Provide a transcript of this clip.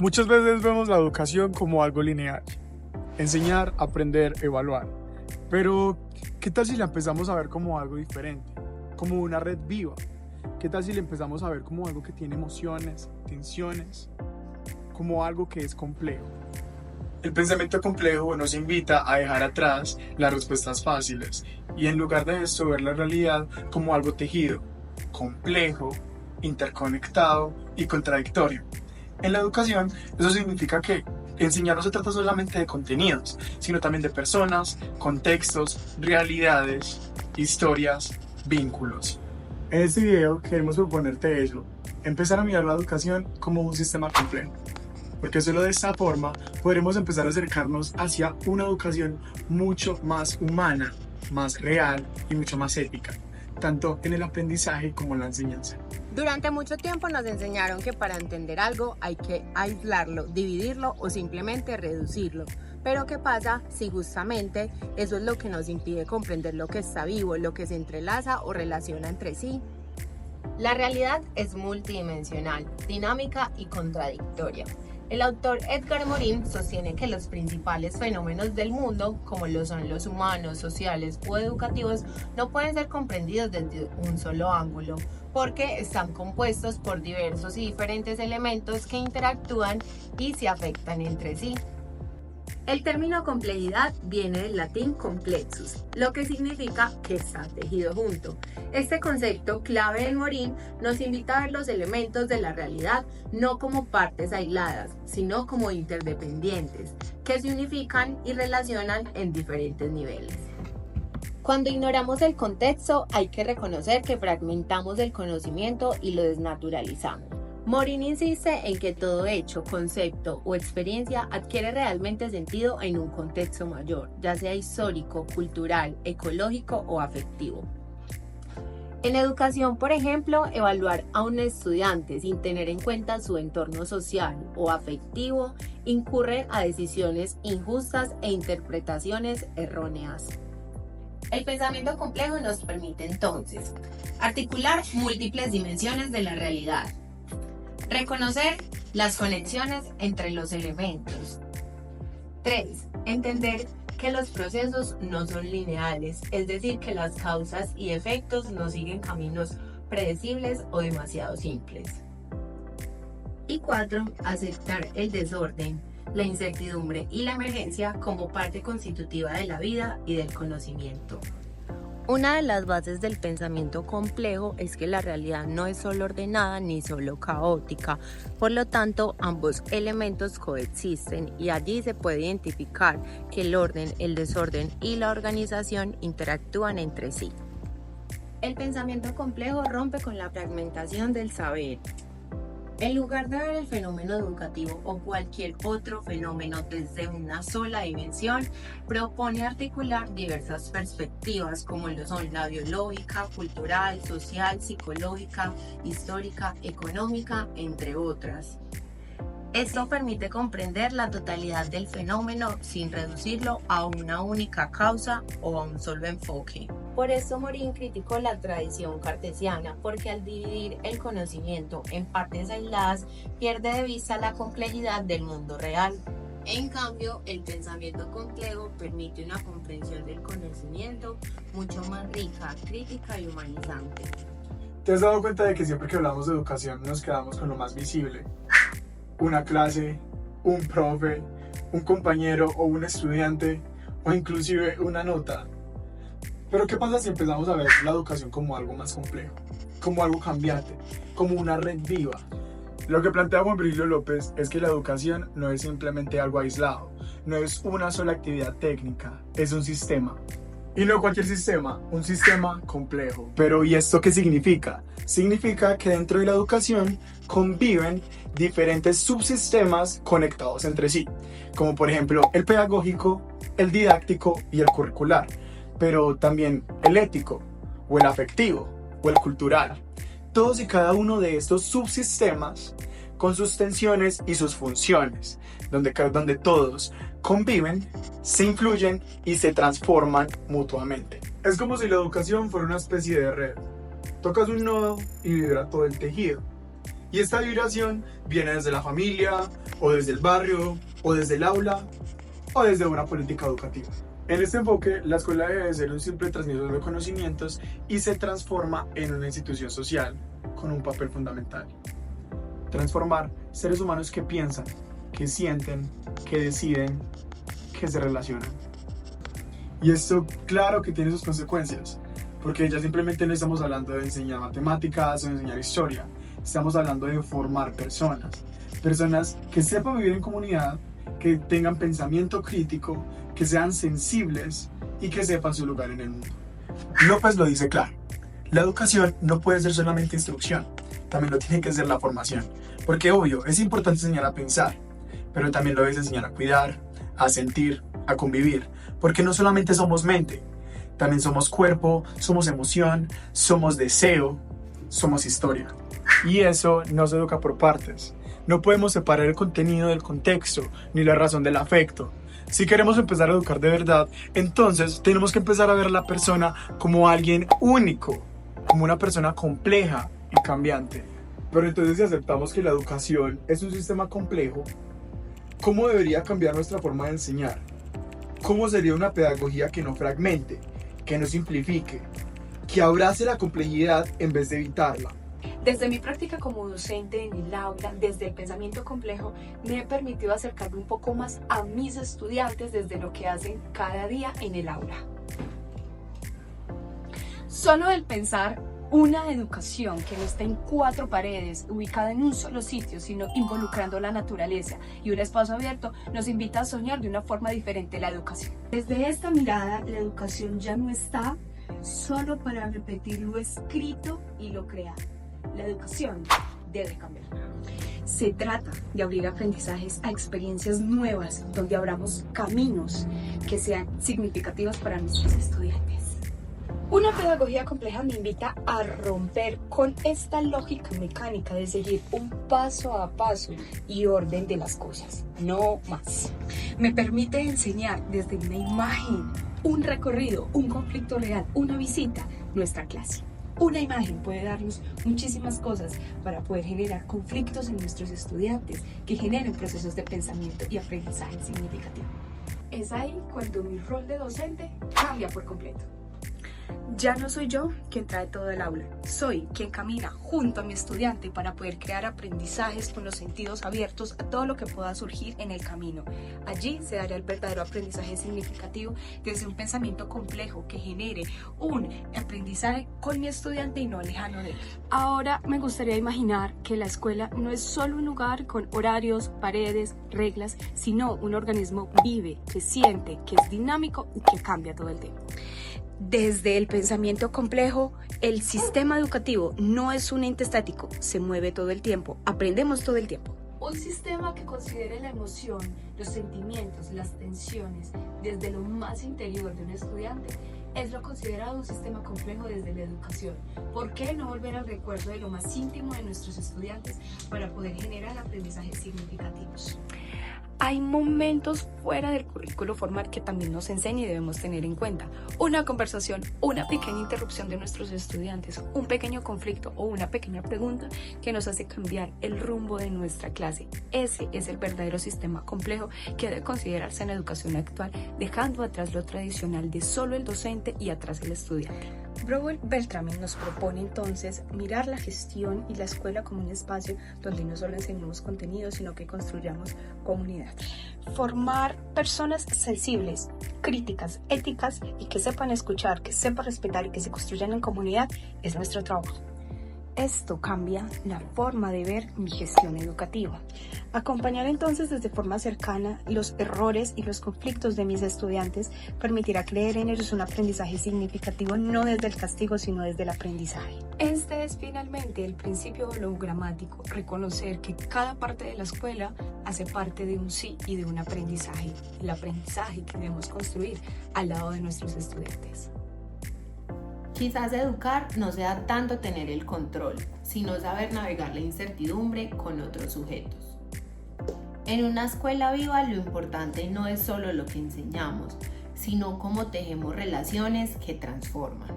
Muchas veces vemos la educación como algo lineal, enseñar, aprender, evaluar. Pero, ¿qué tal si la empezamos a ver como algo diferente? Como una red viva. ¿Qué tal si la empezamos a ver como algo que tiene emociones, tensiones, como algo que es complejo? El pensamiento complejo nos invita a dejar atrás las respuestas fáciles y en lugar de esto ver la realidad como algo tejido, complejo, interconectado y contradictorio. En la educación, eso significa que enseñar no se trata solamente de contenidos, sino también de personas, contextos, realidades, historias, vínculos. En este video queremos proponerte eso, empezar a mirar la educación como un sistema complejo, porque solo de esta forma podremos empezar a acercarnos hacia una educación mucho más humana, más real y mucho más ética, tanto en el aprendizaje como en la enseñanza. Durante mucho tiempo nos enseñaron que para entender algo hay que aislarlo, dividirlo o simplemente reducirlo. Pero ¿qué pasa si justamente eso es lo que nos impide comprender lo que está vivo, lo que se entrelaza o relaciona entre sí? La realidad es multidimensional, dinámica y contradictoria. El autor Edgar Morin sostiene que los principales fenómenos del mundo, como lo son los humanos, sociales o educativos, no pueden ser comprendidos desde un solo ángulo, porque están compuestos por diversos y diferentes elementos que interactúan y se afectan entre sí. El término complejidad viene del latín complexus, lo que significa que está tejido junto. Este concepto clave de Morin nos invita a ver los elementos de la realidad no como partes aisladas, sino como interdependientes, que se unifican y relacionan en diferentes niveles. Cuando ignoramos el contexto, hay que reconocer que fragmentamos el conocimiento y lo desnaturalizamos. Morin insiste en que todo hecho, concepto o experiencia adquiere realmente sentido en un contexto mayor, ya sea histórico, cultural, ecológico o afectivo. En educación, por ejemplo, evaluar a un estudiante sin tener en cuenta su entorno social o afectivo incurre a decisiones injustas e interpretaciones erróneas. El pensamiento complejo nos permite entonces articular múltiples dimensiones de la realidad, reconocer las conexiones entre los elementos. 3. Entender que los procesos no son lineales, es decir, que las causas y efectos no siguen caminos predecibles o demasiado simples. Y 4. Aceptar el desorden, la incertidumbre y la emergencia como parte constitutiva de la vida y del conocimiento. Una de las bases del pensamiento complejo es que la realidad no es solo ordenada ni solo caótica, por lo tanto ambos elementos coexisten y allí se puede identificar que el orden, el desorden y la organización interactúan entre sí. El pensamiento complejo rompe con la fragmentación del saber. En lugar de ver el fenómeno educativo o cualquier otro fenómeno desde una sola dimensión, propone articular diversas perspectivas como lo son la biológica, cultural, social, psicológica, histórica, económica, entre otras. Esto permite comprender la totalidad del fenómeno sin reducirlo a una única causa o a un solo enfoque. Por eso Morin criticó la tradición cartesiana, porque al dividir el conocimiento en partes aisladas pierde de vista la complejidad del mundo real. En cambio, el pensamiento complejo permite una comprensión del conocimiento mucho más rica, crítica y humanizante. ¿Te has dado cuenta de que siempre que hablamos de educación nos quedamos con lo más visible? Una clase, un profe, un compañero o un estudiante, o inclusive una nota. Pero ¿qué pasa si empezamos a ver la educación como algo más complejo? Como algo cambiante, como una red viva. Lo que plantea Juan Virgilio López es que la educación no es simplemente algo aislado, no es una sola actividad técnica, es un sistema. Y no cualquier sistema, un sistema complejo. Pero ¿y esto qué significa? Significa que dentro de la educación conviven diferentes subsistemas conectados entre sí, como por ejemplo el pedagógico, el didáctico y el curricular, pero también el ético, o el afectivo, o el cultural. Todos y cada uno de estos subsistemas con sus tensiones y sus funciones, donde todos conviven, se influyen y se transforman mutuamente. Es como si la educación fuera una especie de red. Tocas un nodo y vibra todo el tejido. Y esta vibración viene desde la familia, o desde el barrio, o desde el aula, o desde una política educativa. En este enfoque, la escuela debe de ser un simple transmisor de conocimientos y se transforma en una institución social con un papel fundamental. Transformar seres humanos que piensan, que sienten, que deciden, que se relacionan. Y esto, claro que tiene sus consecuencias, porque ya simplemente no estamos hablando de enseñar matemáticas o de enseñar historia, estamos hablando de formar personas que sepan vivir en comunidad, que tengan pensamiento crítico, que sean sensibles y que sepan su lugar en el mundo. López lo dice claro, la educación no puede ser solamente instrucción, también lo tiene que ser la formación, porque obvio, es importante enseñar a pensar, pero también lo debes enseñar a cuidar, a sentir, a convivir, porque no solamente somos mente, también somos cuerpo, somos emoción, somos deseo, somos historia. Y eso no se educa por partes. No podemos separar el contenido del contexto, ni la razón del afecto. Si queremos empezar a educar de verdad, entonces tenemos que empezar a ver a la persona como alguien único, como una persona compleja y cambiante. Pero entonces, si aceptamos que la educación es un sistema complejo, ¿cómo debería cambiar nuestra forma de enseñar? ¿Cómo sería una pedagogía que no fragmente, que no simplifique, que abrace la complejidad en vez de evitarla? Desde mi práctica como docente en el aula, desde el pensamiento complejo, me he permitido acercarme un poco más a mis estudiantes desde lo que hacen cada día en el aula. Solo el pensar una educación que no está en 4 paredes, ubicada en un solo sitio, sino involucrando la naturaleza y un espacio abierto, nos invita a soñar de una forma diferente la educación. Desde esta mirada, la educación ya no está solo para repetir lo escrito y lo creado. La educación debe cambiar. Se trata de abrir aprendizajes a experiencias nuevas, donde abramos caminos que sean significativos para nuestros estudiantes. Una pedagogía compleja me invita a romper con esta lógica mecánica de seguir un paso a paso y orden de las cosas, no más. Me permite enseñar desde una imagen, un recorrido, un conflicto real, una visita, nuestra clase. Una imagen puede darnos muchísimas cosas para poder generar conflictos en nuestros estudiantes que generen procesos de pensamiento y aprendizaje significativo. Es ahí cuando mi rol de docente cambia por completo. Ya no soy yo quien trae todo el aula, soy quien camina junto a mi estudiante para poder crear aprendizajes con los sentidos abiertos a todo lo que pueda surgir en el camino. Allí se dará el verdadero aprendizaje significativo desde un pensamiento complejo que genere un aprendizaje con mi estudiante y no lejano de él. Ahora me gustaría imaginar que la escuela no es solo un lugar con horarios, paredes, reglas, sino un organismo vive, que siente, que es dinámico y que cambia todo el tiempo. Desde el pensamiento complejo, el sistema educativo no es un ente estático, se mueve todo el tiempo, aprendemos todo el tiempo. Un sistema que considere la emoción, los sentimientos, las tensiones desde lo más interior de un estudiante es lo considerado un sistema complejo desde la educación. ¿Por qué no volver al recuerdo de lo más íntimo de nuestros estudiantes para poder generar aprendizajes significativos? Hay momentos fuera del currículo formal que también nos enseña y debemos tener en cuenta. Una conversación, una pequeña interrupción de nuestros estudiantes, un pequeño conflicto o una pequeña pregunta que nos hace cambiar el rumbo de nuestra clase. Ese es el verdadero sistema complejo que debe considerarse en la educación actual, dejando atrás lo tradicional de solo el docente y atrás el estudiante. Robert Beltrame nos propone entonces mirar la gestión y la escuela como un espacio donde no solo enseñemos contenido, sino que construyamos comunidad. Formar personas sensibles, críticas, éticas y que sepan escuchar, que sepan respetar y que se construyan en comunidad es nuestro trabajo. Esto cambia la forma de ver mi gestión educativa. Acompañar entonces desde forma cercana los errores y los conflictos de mis estudiantes permitirá creer en ellos un aprendizaje significativo no desde el castigo sino desde el aprendizaje. Este es finalmente el principio hologramático, reconocer que cada parte de la escuela hace parte de un sí y de un aprendizaje, el aprendizaje que debemos construir al lado de nuestros estudiantes. Quizás educar no sea tanto tener el control, sino saber navegar la incertidumbre con otros sujetos. En una escuela viva lo importante no es solo lo que enseñamos, sino cómo tejemos relaciones que transforman.